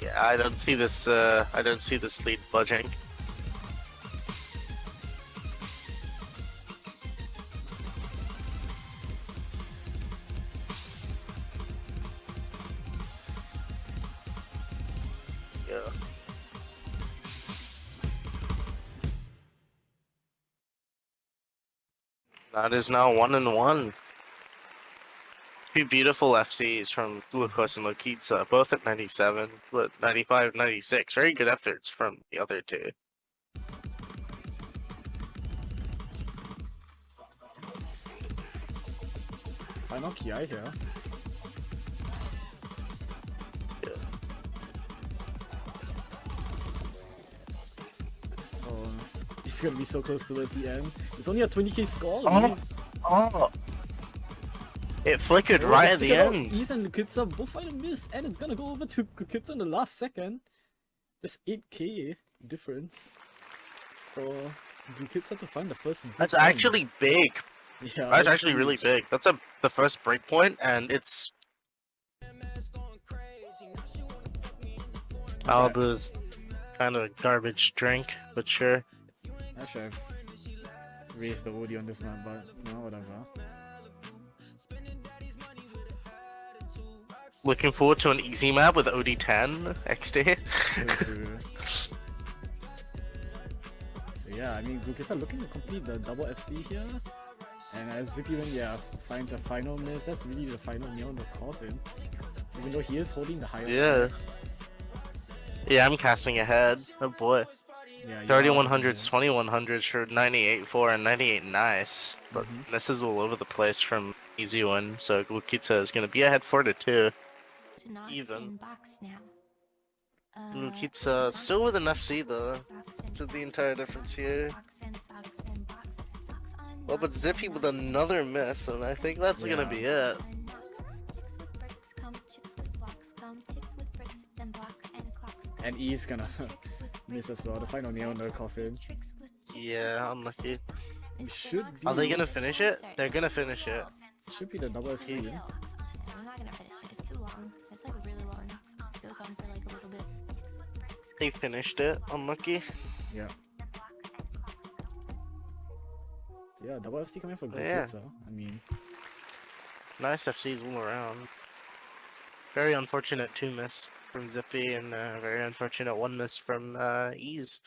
Yeah, I don't see this. I don't see this lead budging. Yeah. That is now 1-1. Two beautiful FCs from Glucose and Lokitsa, both at 97, but 95, 96. Very good efforts from the other two. Final KI here. Yeah. Oh, it's gonna be so close towards the end. It's only a 20k score. Oh. It flickered right at the end. Ease and Lukitsa both find a miss, and it's gonna go over to Lukitsa in the last second. Just 8k difference for Lukitsa to find the first. That's actually big. Yeah, that's actually huge. really big. That's the first break point, and it's Malibu's kind of a garbage drink, but sure. I should have raised the OD on this map, but no, whatever. Looking forward to an easy map with OD10 XD. So yeah, I mean, Gukita looking to complete the double FC here. And as Zippy finds a final miss, that's really the final nail in the coffin. Even though he is holding the highest. Yeah. Yeah, I'm casting ahead. Oh boy. Yeah, 3100s, 2100s for 98.4 and 98 nice. But misses all over the place from easy one, so Gukita is going to be ahead 4-2. Even. Lukitsa still with an FC though, which is the entire difference here. Well, but Zippy with another miss, and I think that's gonna be it. And E's gonna miss as well, the final nail in the coffin. Yeah, unlucky. We should be... Are they gonna finish it? They're gonna finish it. Should be the double FC. I'm not gonna finish it, it's too long. It's like really long. It goes on for like a little bit. They finished it, unlucky. Yeah. So yeah, double FC coming for good Yeah. kids, so I mean... Nice FCs all around. Very unfortunate 2 miss from Zippy, and very unfortunate 1 miss from Ease.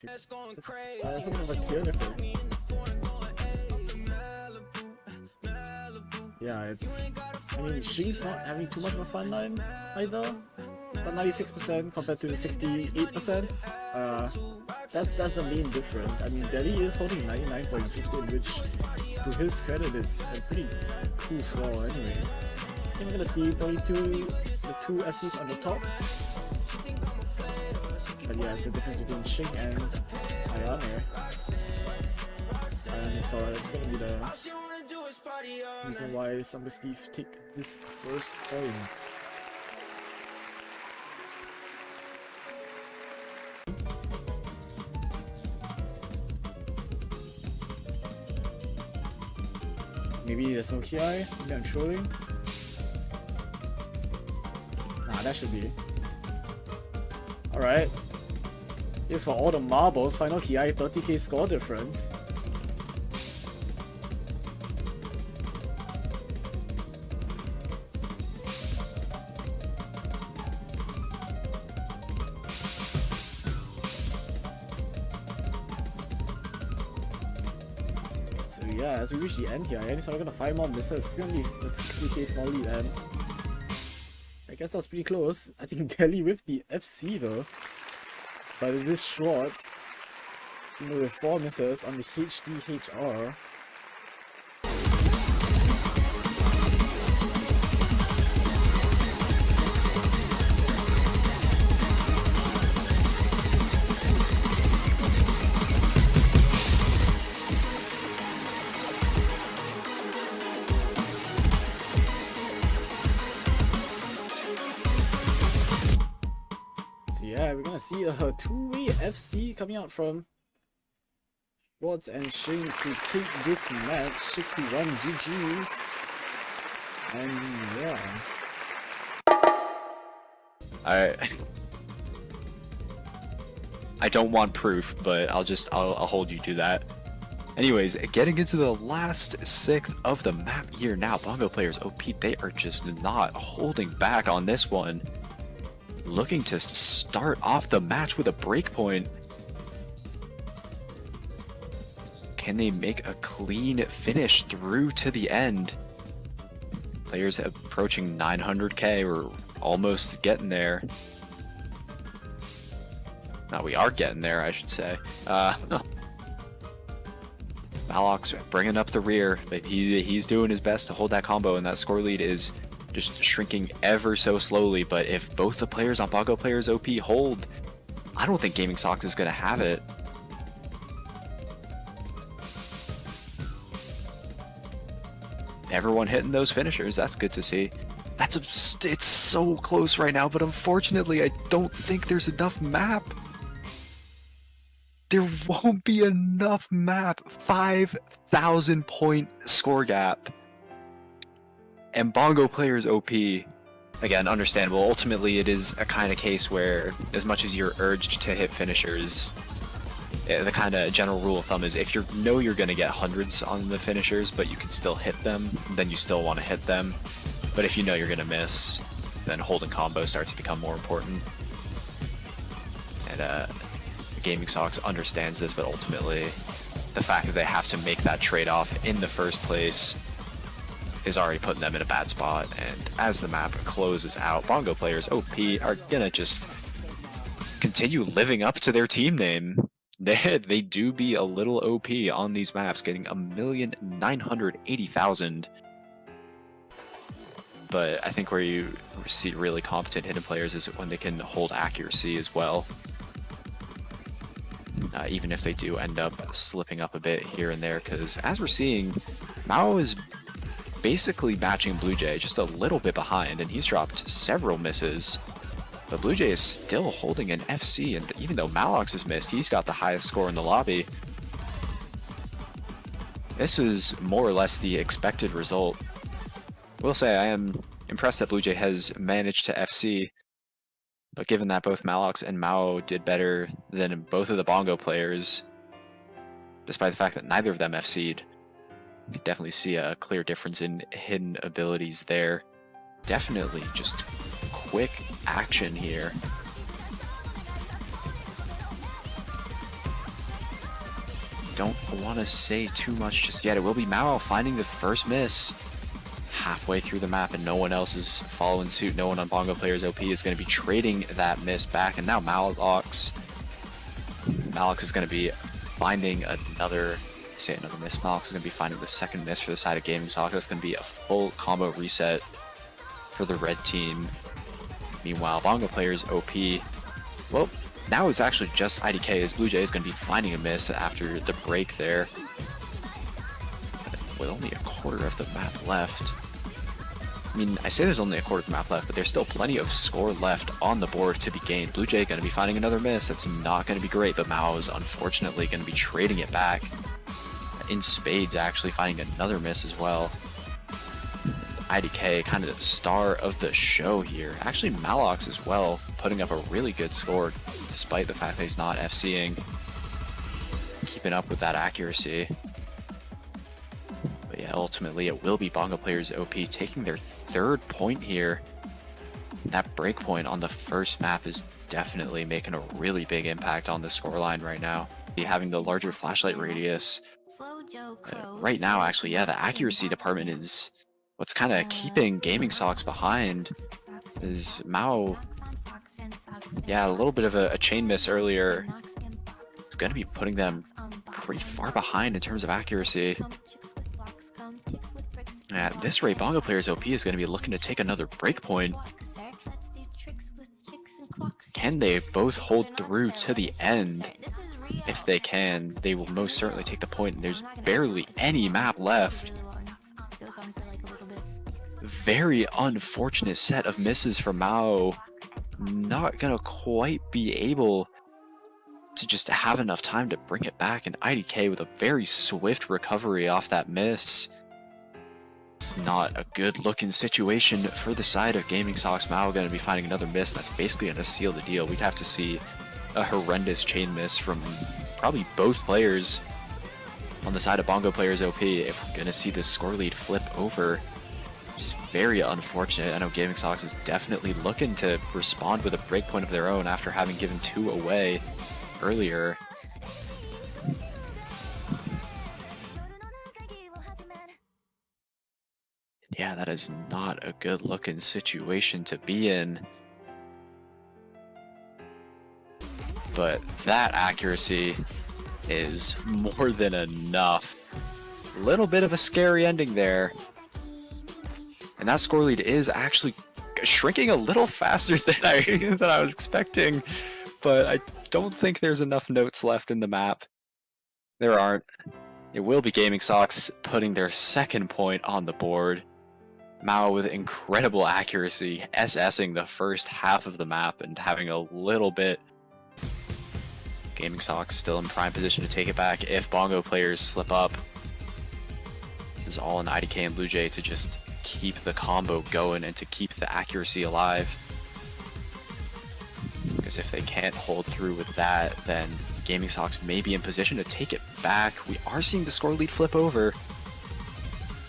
It's a bit of a tier difference. Yeah, it's... I mean, Shing's not having too much of a fun line either. But 96% compared to the 68%. That's the main difference. I mean, Delhi is holding 99.15, which to his credit is a pretty cool score anyway. I think we're gonna see probably the two FCs on the top. But yeah, it's the difference between Shing and Ayane. And so it's gonna be the reason why Samba Steve take this first point. Maybe there's no KI, maybe I'm trolling. Nah, that should be. Alright. Here's for all the marbles, final KI, 30k score difference. So yeah, as we reach the end here, Yannis are gonna 5 more misses. It's gonna be a 60k score lead, and I guess that was pretty close. I think Delhi with the FC though. But it is short. You know, with 4 misses on the HDHR. Yeah, we're gonna see a 2-way FC coming out from Schwartz and Shing to take this match. 61 GG's. And yeah. Alright. I don't want proof, but I'll hold you to that. Anyways, getting into the last sixth of the map here now, Bongo players OP, they are just not holding back on this one. Looking to start off the match with a breakpoint. Can they make a clean finish through to the end? Players approaching 900k, or almost getting there. Now we are getting there, I should say. Malok's bringing up the rear, but he's doing his best to hold that combo, and that score lead is just shrinking ever so slowly. But if both the players on Bongo players OP hold, I don't think Gaming Socks is going to have it. Everyone hitting those finishers, that's good to see. It's so close right now, but unfortunately I don't think there's enough map. There won't be enough map. 5,000 point score gap. And Bongo players OP, again, understandable. Ultimately, it is a kind of case where, as much as you're urged to hit finishers, the kind of general rule of thumb is if you know you're going to get hundreds on the finishers, but you can still hit them, then you still want to hit them. But if you know you're going to miss, then holding combo starts to become more important. And Gaming Socks understands this, but ultimately, the fact that they have to make that trade-off in the first place is already putting them in a bad spot. And as the map closes out, Bongo players OP are gonna just continue living up to their team name. They do be a little OP on these maps, getting 1,980,000. But I think where you see really competent hidden players is when they can hold accuracy as well. Even if they do end up slipping up a bit here and there, because as we're seeing, Mao is basically matching Blue Jay, just a little bit behind, and he's dropped several misses. But Blue Jay is still holding an FC, and even though Malox has missed, he's got the highest score in the lobby. This is more or less the expected result. Will say I am impressed that Blue Jay has managed to FC, but given that both Malox and Mao did better than both of the Bongo players, despite the fact that neither of them FC'd, you can definitely see a clear difference in hidden abilities there. Definitely just quick action here. Don't want to say too much just yet. It will be Mao finding the first miss halfway through the map, and no one else is following suit. No one on Bongo players OP is going to be trading that miss back, and now Malox is going to be finding another miss. Malox is going to be finding the second miss for the side of Gaming Soccer. That's going to be a full combo reset for the red team. Meanwhile, Bongo players OP, well, now it's actually just IDK, as Blue Jay is going to be finding a miss after the break there. With only a quarter of the map left. I mean, I say there's only a quarter of the map left, but there's still plenty of score left on the board to be gained. Blue Jay going to be finding another miss. That's not going to be great, but Mao is unfortunately going to be trading it back. In spades, actually finding another miss as well. IDK, kind of the star of the show here. Actually, Malox as well, putting up a really good score, despite the fact that he's not FCing. Keeping up with that accuracy. But yeah, ultimately it will be Bongo players OP taking their third point here. That break point on the first map is definitely making a really big impact on the scoreline right now. Having the larger flashlight radius. Right now, actually, yeah, the accuracy department is what's kind of keeping Gaming Socks behind. Is Mao, yeah, a little bit of a chain miss earlier. Going to be putting them pretty far behind in terms of accuracy. At this rate, Bongo players OP is going to be looking to take another break point. Can they both hold through to the end? If they can, they will most certainly take the point, and there's barely any map left. Very unfortunate set of misses for Mao. Not gonna quite be able to just have enough time to bring it back, and IDK with a very swift recovery off that miss. It's not a good looking situation for the side of Gaming Socks. Mao going to be finding another miss, and that's basically going to seal the deal. We'd have to see a horrendous chain miss from probably both players on the side of Bongo Players OP if we're going to see this score lead flip over. Just very unfortunate. I know Gaming Sox is definitely looking to respond with a breakpoint of their own after having given 2 away earlier. Yeah, that is not a good looking situation to be in. But that accuracy is more than enough. A little bit of a scary ending there. And that score lead is actually shrinking a little faster than I was expecting. But I don't think there's enough notes left in the map. There aren't. It will be Gaming Sox putting their second point on the board. Mao with incredible accuracy, SSing the first half of the map and having a little bit. Gaming Sox still in prime position to take it back if Bongo Players slip up. This is all in IDK and Blue Jay to just keep the combo going and to keep the accuracy alive. Because if they can't hold through with that, then Gaming Sox may be in position to take it back. We are seeing the score lead flip over,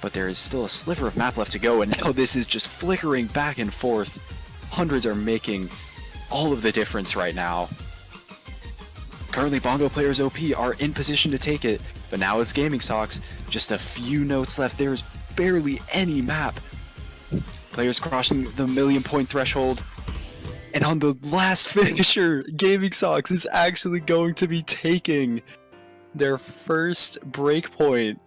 but there is still a sliver of map left to go, and now this is just flickering back and forth. Hundreds are making all of the difference right now. Currently, Bongo Players OP are in position to take it, but now it's Gaming Sox. Just a few notes left. There's barely any map. Players crossing the 1,000,000 point threshold. And on the last finisher, Gaming Sox is actually going to be taking their first breakpoint.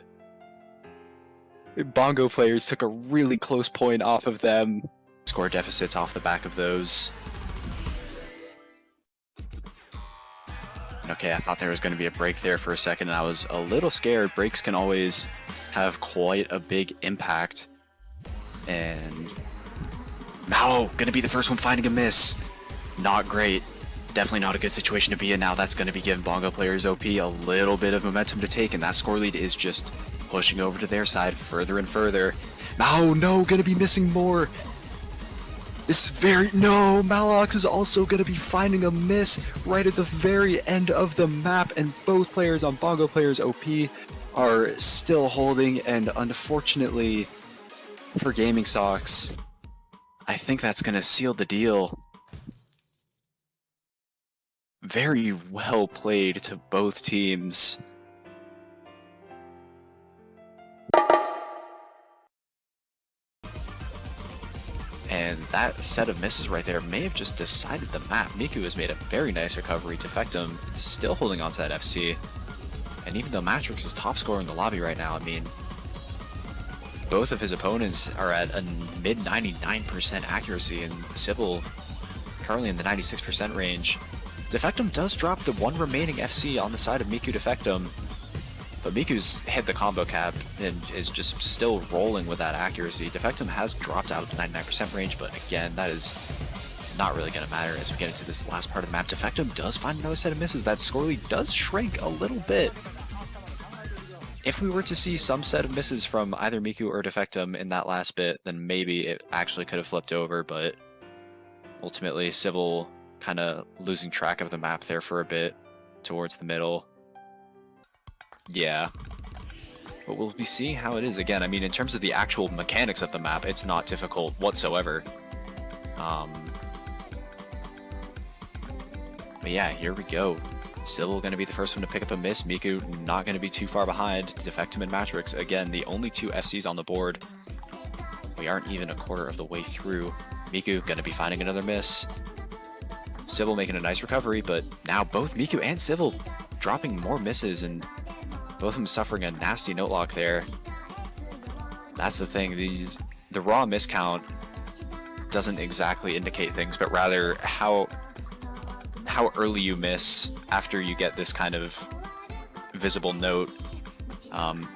Bongo Players took a really close point off of them. Score deficits off the back of those. Okay, I thought there was going to be a break there for a second, and I was a little scared. Breaks can always have quite a big impact. And Mao going to be the first one finding a miss. Not great. Definitely not a good situation to be in now. That's going to be giving Bongo Players OP a little bit of momentum to take, and that score lead is just pushing over to their side further and further. Mao, no, going to be missing more. This is very... No, Malox is also going to be finding a miss right at the very end of the map, and both players on Bongo Players OP are still holding, and unfortunately for Gaming Sox, I think that's going to seal the deal. Very well played to both teams. And that set of misses right there may have just decided the map. Miku has made a very nice recovery. Defectum still holding on to that FC. And even though Matrix is top scorer in the lobby right now, I mean, both of his opponents are at a mid 99% accuracy, and Sybil currently in the 96% range. Defectum does drop the one remaining FC on the side of Miku Defectum, but Miku's hit the combo cap and is just still rolling with that accuracy. Defectum has dropped out of the 99% range, but again, that is not really going to matter as we get into this last part of the map. Defectum does find another set of misses. That score lead does shrink a little bit. If we were to see some set of misses from either Miku or Defectum in that last bit, then maybe it actually could have flipped over, but ultimately Sybil kind of losing track of the map there for a bit towards the middle. Yeah. But we'll be seeing how it is again. I mean, in terms of the actual mechanics of the map, it's not difficult whatsoever. But yeah, here we go. Sybil going to be the first one to pick up a miss. Miku not going to be too far behind. Defectum and Matrix, again, the only two FCs on the board. We aren't even a quarter of the way through. Miku going to be finding another miss. Sybil making a nice recovery, but now both Miku and Sybil dropping more misses, and both of them suffering a nasty note lock there. That's the thing, the raw miscount doesn't exactly indicate things, but rather how early you miss after you get this kind of visible note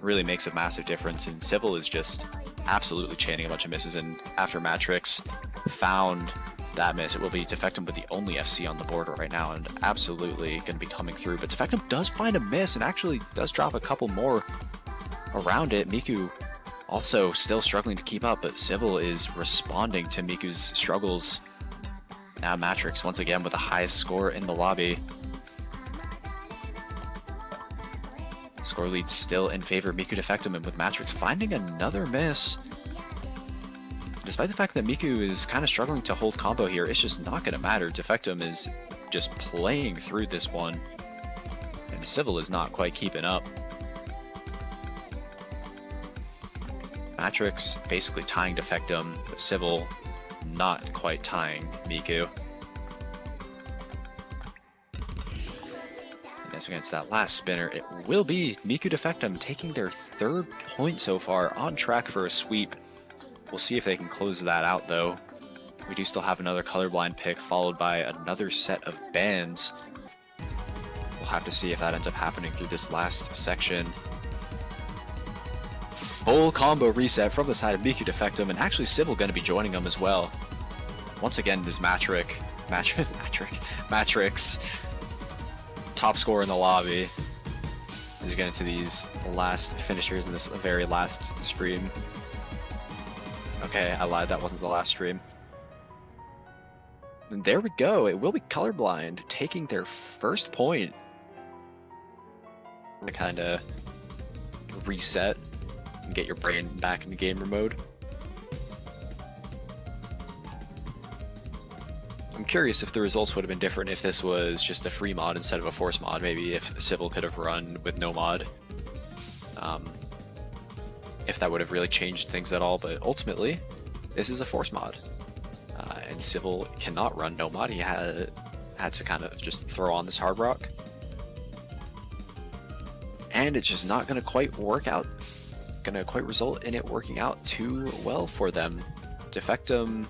really makes a massive difference, and Sybil is just absolutely chaining a bunch of misses, and after Matrix found that miss, it will be Defectum with the only FC on the board right now, and absolutely going to be coming through. But Defectum does find a miss and actually does drop a couple more around it. Miku also still struggling to keep up, but Sybil is responding to Miku's struggles. Now Matrix once again with the highest score in the lobby. Score lead still in favor of Miku Defectum, and with Matrix finding another miss. Despite the fact that Miku is kind of struggling to hold combo here, it's just not going to matter. Defectum is just playing through this one, and Civil is not quite keeping up. Matrix basically tying Defectum, but Civil not quite tying Miku. And as we get into that last spinner, it will be Miku Defectum taking their 3rd point so far, on track for a sweep. We'll see if they can close that out though. We do still have another colorblind pick followed by another set of bans. We'll have to see if that ends up happening through this last section. Full combo reset from the side of Miku Defectum, and actually Civil going to be joining them as well. Once again, this Matrix, top scorer in the lobby, as we get into these last finishers in this very last stream. Okay, I lied, that wasn't the last stream. And there we go, it will be Colorblind taking their 1st point. To kind of reset and get your brain back into gamer mode. I'm curious if the results would have been different if this was just a free mod instead of a force mod. Maybe if Civil could have run with no mod. If that would have really changed things at all, but ultimately, this is a force mod. And Civil cannot run no mod. He had to kind of just throw on this hard rock. And it's just not going to quite work out, going to quite result in it working out too well for them. Defectum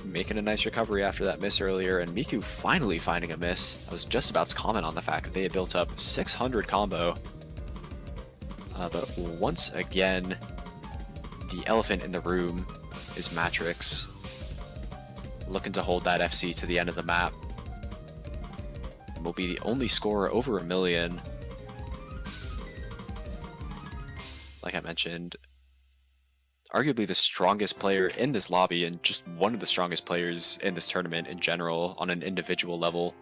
making a nice recovery after that miss earlier, and Miku finally finding a miss. I was just about to comment on the fact that they had built up 600 combo. But once again, the elephant in the room is Matrix, looking to hold that FC to the end of the map. And will be the only scorer over 1 million. Like I mentioned, arguably the strongest player in this lobby, and just one of the strongest players in this tournament in general on an individual level.